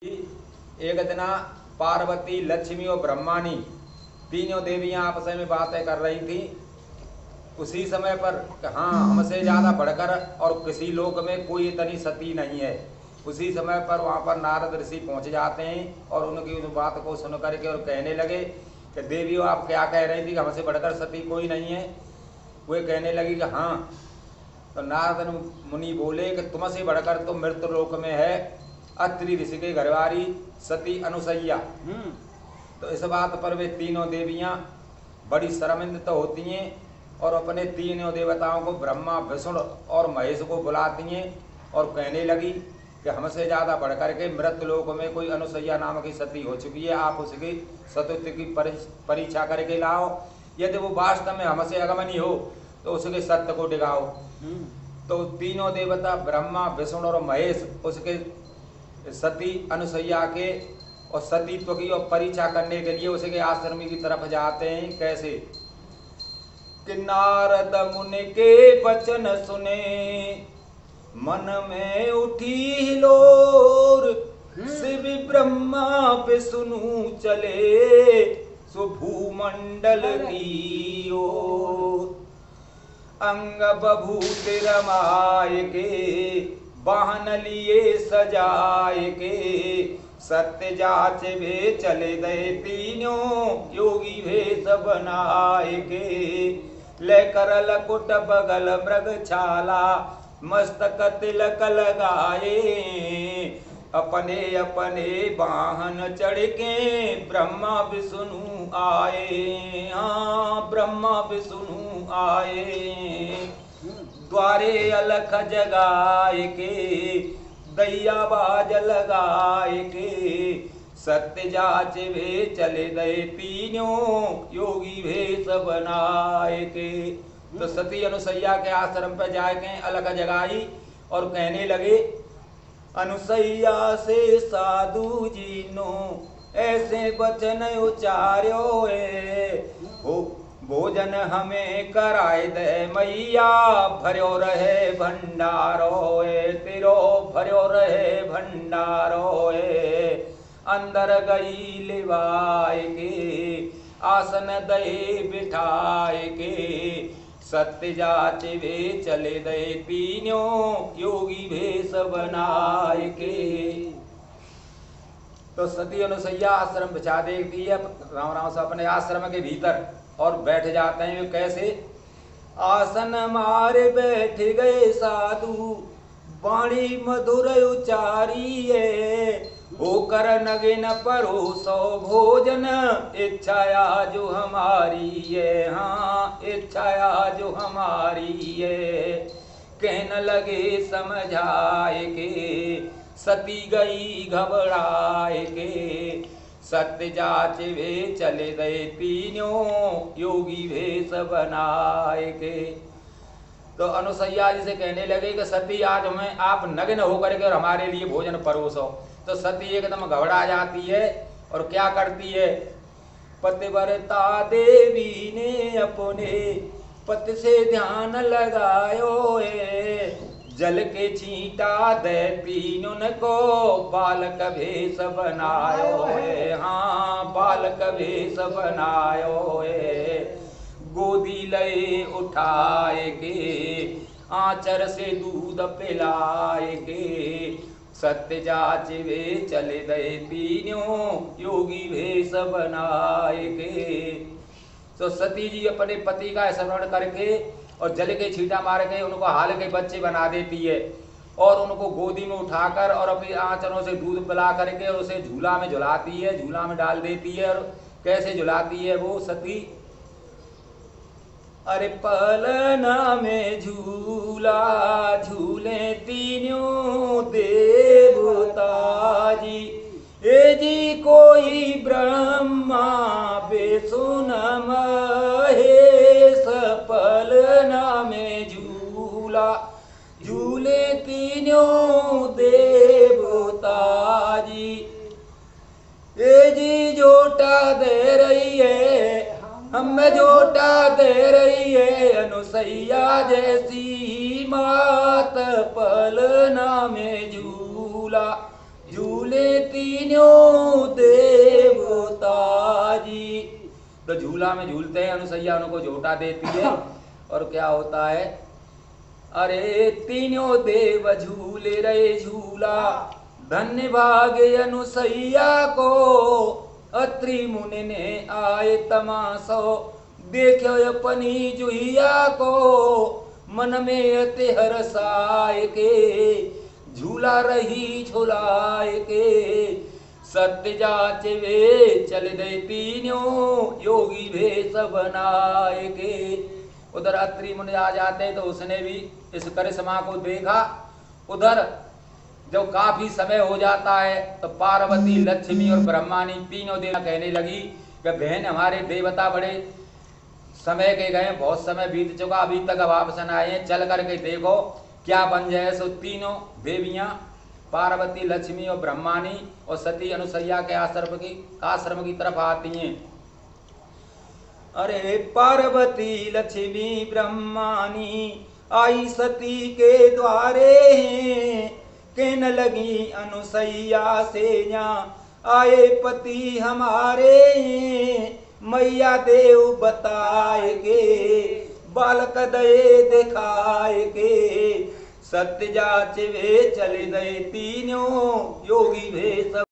एक दिन पार्वती, लक्ष्मी और ब्रह्मानी तीनों देवियां आपस में बातें कर रही थी। उसी समय पर हाँ, हमसे ज्यादा बढ़कर और किसी लोक में कोई इतनी सती नहीं है। उसी समय पर वहाँ पर नारद ऋषि पहुँच जाते हैं और उनकी उस बात को सुन करके और कहने लगे कि देवियों, आप क्या कह रही थी कि हमसे बढ़कर सती कोई नहीं है। वे कहने लगी कि हाँ। तो नारद मुनि बोले कि तुमसे बढ़कर तो मृत्यु लोक में है अत्रि ऋषि के घरवारी सती अनुसैया। तो इस बात पर वे तीनों देवियां बड़ी शर्मिंदा होती हैं और अपने तीनों देवताओं को ब्रह्मा, विष्णु और महेश को बुलाती हैं और कहने लगी कि हमसे ज़्यादा बढ़कर के मृत्यु लोक में कोई अनुसैया नाम की सती हो चुकी है, आप उसकी सतत्व की परीक्षा करके लाओ। यदि वो वास्तव में हमसे अगमनी हो तो उसके सत्य को दिखाओ। तो तीनों देवता ब्रह्मा, विष्णु और महेश उसके सती अनुसैया के और सतीत्व की और परीक्षा करने के लिए उसके आश्रम की तरफ जाते हैं। कैसे कि नारद मुनि के वचन सुने, मन में उठी हिलोर, शिव ब्रह्मा विष्णु चले सो भूमंडल की ओर। अंग बभूत रमाय के, वाहन लिए सजाए के, सत्य जाच वे चले गए तीनों योगी भेष बनाए के। लेकर लकुट बगल मृग छाला, मस्तक तिलक लगाए, अपने अपने वाहन चढ़ के ब्रह्मा विष्णु आए। हाँ, ब्रह्मा विष्णु आए। द्वारे अलख जगाए के, दैया बाज लगाए के, सत्य जाच वे चले गए तीनों योगी भेष बनाए के। तो सती अनुसैया के आश्रम पर जाके अलख जगाई और कहने लगे, अनुसैया से साधु जी नो ऐसे वचन उचार्यो हो, भोजन हमें कराए दे मैया, भर्यो रहे भंडारो तेरो, भर्यो रहे भंडारो। अंदर गई लिवाए के, आसन दे बिठाए के, सत्य जाच वे चले गए तीनों योगी भेष बनाए के। तो सती अनुसैया आश्रम बिछा देती है राम राम से अपने आश्रम के भीतर और बैठ जाते हैं। कैसे आसन मारे बैठ गए साधु, वाणी मधुर उचारी है, होकर नगिन परोसो भोजन, इच्छाया जो हमारी है। हाँ, इच्छाया जो हमारी है। कहने लगे समझाए के, सती गई घबराए के, सत्य जाच वे चले गए तीनों योगी भेष बनाए के। तो अनुसैया जी से कहने लगे कि सती आज हमें आप नग्न होकर के और हमारे लिए भोजन परोसो। तो सती एकदम घबरा जाती है और क्या करती है, पतिव्रता देवी ने अपने पति से ध्यान लगायो है, जल के छींटा दे तीनों को बालक भेष बनायो है। हाँ, बालक भेष बनायो है। गोदी लय उठाए के, आंचर से दूध पिलाए के, सत्य जाच वे चले गए तीनों योगी भेष बनाए के। तो सती जी अपने पति का स्मरण करके और जल के छींटा मार के उनको हाल के बच्चे बना देती है और उनको गोदी में उठाकर और अपनी आंचलों से दूध पिला करके और उसे झूला में झुलाती है, झूला में डाल देती है। और कैसे झुलाती है वो सती, अरे पलना में झूला झूले तीनों देवता जी, ए जी कोई ब्रह्मा विष्णु महेश, पलना में झूला झूले तीनों देवता जी। ए जी जोटा दे रही है, हमें जोटा दे रही है, अनुसैया जैसी मात, पलना में झूला झूले दे तीनों देवता जी। तो झूला में झूलते हैं, अनुसैया उनको झोटा देती है और क्या होता है, अरे तीनों देव झूले रहे झूला, धन्य भाग्य अनुसैया को, अत्रि मुनि ने आए तमाशो, देखो अपनी जुहिया को, मन में अति हर्षाए के, झूला रही झुलाए के, सत्य जाचे वे चल दे तीनों, योगी भेष बनाए के। उधर अत्रि मुनि आ जाते तो उसने भी इस करिश्मा को देखा। उधर जब काफी समय हो जाता है तो पार्वती, लक्ष्मी और ब्रह्मानी तीनों देवता कहने लगी कि बहन हमारे देवता बड़े समय के गए, बहुत समय बीत चुका, अभी तक वापस न आए, चल करके देखो क्या बन जाए। सो तीनों देवियां पार्वती, लक्ष्मी और ब्रह्मानी और सती अनुसैया के आश्रम की तरफ आती हैं। अरे पार्वती, लक्ष्मी, ब्रह्मानी आई सती के द्वारे, कहने लगी अनुसैया से यहाँ आए पति हमारे, मैया देव बताए के, बालक दये दिखाए के, सत्य जाच वे चले गए तीनों, योगी वे सब